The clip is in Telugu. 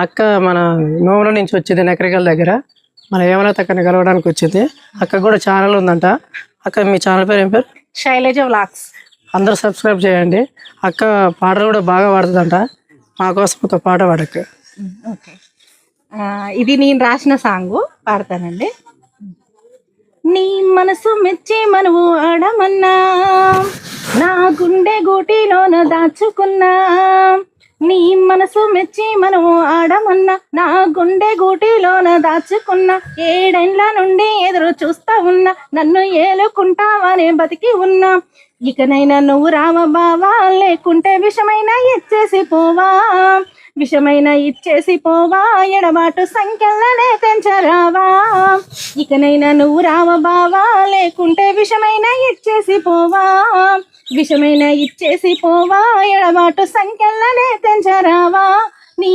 అక్క మన నోముల నుంచి వచ్చింది నకరికల్ దగ్గర. మన ఏమన్నా అక్కని కలవడానికి వచ్చింది. అక్క కూడా ఛానల్ ఉందంట. అక్క మీ ఛానల్ పేరు ఏం పేరు? శైలజ వ్లాగ్స్. అందరూ సబ్స్క్రైబ్ చేయండి. అక్క పాటలు కూడా బాగా పాడుతుందంట. మా కోసం ఒక పాట పాడక్క. ఓకే, ఇది నేను రాసిన సాంగ్ పాడతానండి. నీ మనసు మెచ్చి మనవు ఆడమన్నా, నా గుండె గూటిలోన దాచుకున్నా. నీ మనసు మెచ్చి మనము ఆడమన్నా, నా గుండె గూటిలోన దాచుకున్నా. 7 ఏళ్ల నుండి ఎదురు చూస్తా ఉన్నా, నన్ను ఏలుకుంటావనే బతికి ఉన్నా. ఇకనైనా నువ్వు రావ బావా, లేకుంటే విషమైన ఇచ్చేసి పోవా. విషమైన ఇచ్చేసి పోవా, ఎడబాటు సంఖ్యలనే తెంచరావా. ఇకనైనా నువ్వు రావ బావా, లేకుంటే విషమైన ఇచ్చేసి పోవా. విషమైన ఇచ్చేసి పోవా, ఎడబాటు సంఖ్యలనే తెంచరావా.